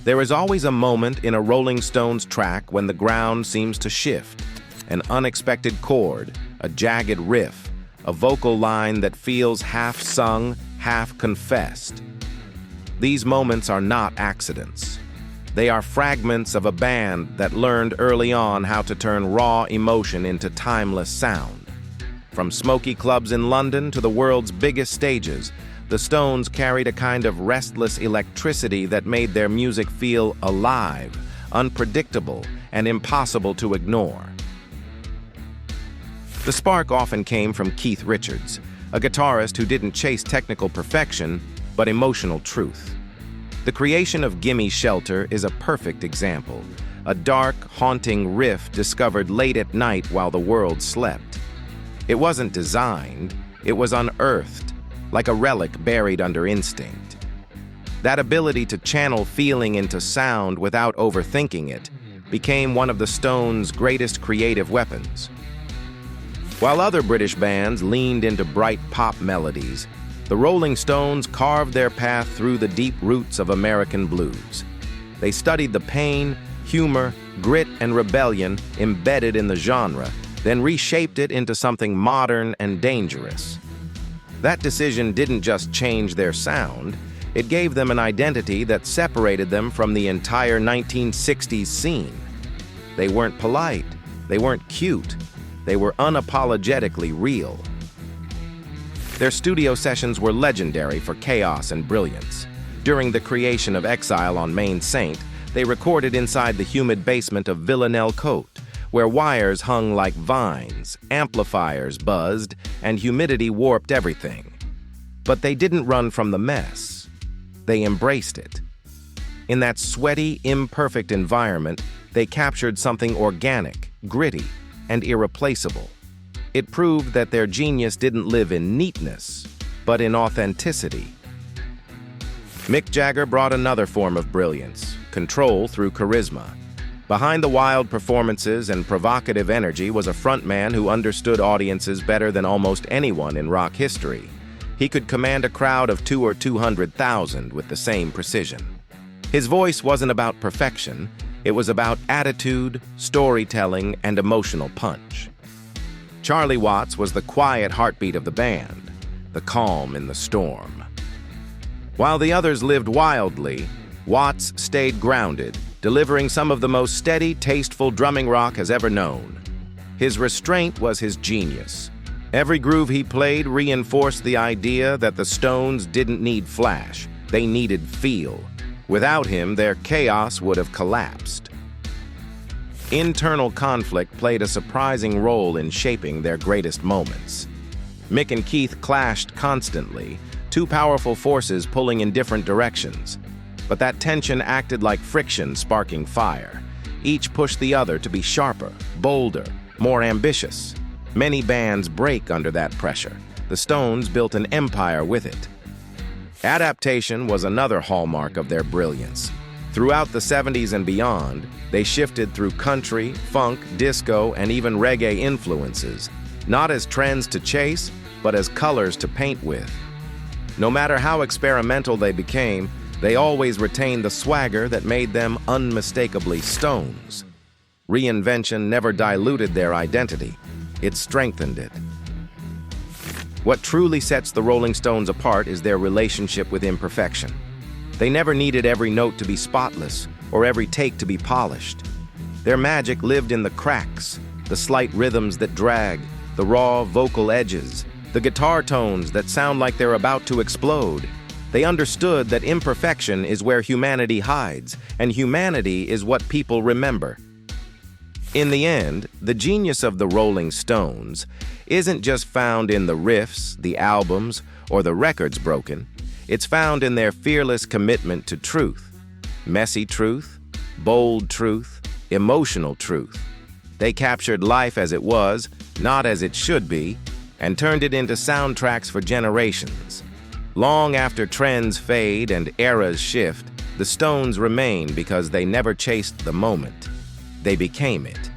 There is always a moment in a Rolling Stones track when the ground seems to shift. An unexpected chord, a jagged riff, a vocal line that feels half sung, half confessed. These moments are not accidents. They are fragments of a band that learned early on how to turn raw emotion into timeless sound. From smoky clubs in London to the world's biggest stages, the Stones carried a kind of restless electricity that made their music feel alive, unpredictable, and impossible to ignore. The spark often came from Keith Richards, a guitarist who didn't chase technical perfection, but emotional truth. The creation of Gimme Shelter is a perfect example, a dark, haunting riff discovered late at night while the world slept. It wasn't designed, it was unearthed, like a relic buried under instinct. That ability to channel feeling into sound without overthinking it became one of the Stones' greatest creative weapons. While other British bands leaned into bright pop melodies, the Rolling Stones carved their path through the deep roots of American blues. They studied the pain, humor, grit, and rebellion embedded in the genre, then reshaped it into something modern and dangerous. That decision didn't just change their sound, it gave them an identity that separated them from the entire 1960s scene. They weren't polite, they weren't cute, they were unapologetically real. Their studio sessions were legendary for chaos and brilliance. During the creation of Exile on Main Saint, they recorded inside the humid basement of Villanelle Cote, where wires hung like vines, amplifiers buzzed, and humidity warped everything. But they didn't run from the mess. They embraced it. In that sweaty, imperfect environment, they captured something organic, gritty, and irreplaceable. It proved that their genius didn't live in neatness, but in authenticity. Mick Jagger brought another form of brilliance, control through charisma. Behind the wild performances and provocative energy was a frontman who understood audiences better than almost anyone in rock history. He could command a crowd of 200,000 or 200,000 with the same precision. His voice wasn't about perfection, it was about attitude, storytelling, and emotional punch. Charlie Watts was the quiet heartbeat of the band, the calm in the storm. While the others lived wildly, Watts stayed grounded, delivering some of the most steady, tasteful drumming rock has ever known. His restraint was his genius. Every groove he played reinforced the idea that the Stones didn't need flash, they needed feel. Without him, their chaos would have collapsed. Internal conflict played a surprising role in shaping their greatest moments. Mick and Keith clashed constantly, two powerful forces pulling in different directions. But that tension acted like friction sparking fire. Each pushed the other to be sharper, bolder, more ambitious. Many bands break under that pressure. The Stones built an empire with it. Adaptation was another hallmark of their brilliance. Throughout the 70s and beyond, they shifted through country, funk, disco, and even reggae influences, not as trends to chase, but as colors to paint with. No matter how experimental they became, they always retained the swagger that made them unmistakably Stones. Reinvention never diluted their identity, it strengthened it. What truly sets the Rolling Stones apart is their relationship with imperfection. They never needed every note to be spotless or every take to be polished. Their magic lived in the cracks, the slight rhythms that drag, the raw vocal edges, the guitar tones that sound like they're about to explode. They understood that imperfection is where humanity hides, and humanity is what people remember. In the end, the genius of the Rolling Stones isn't just found in the riffs, the albums, or the records broken. It's found in their fearless commitment to truth. Messy truth, bold truth, emotional truth. They captured life as it was, not as it should be, and turned it into soundtracks for generations. Long after trends fade and eras shift, the Stones remain because they never chased the moment. They became it.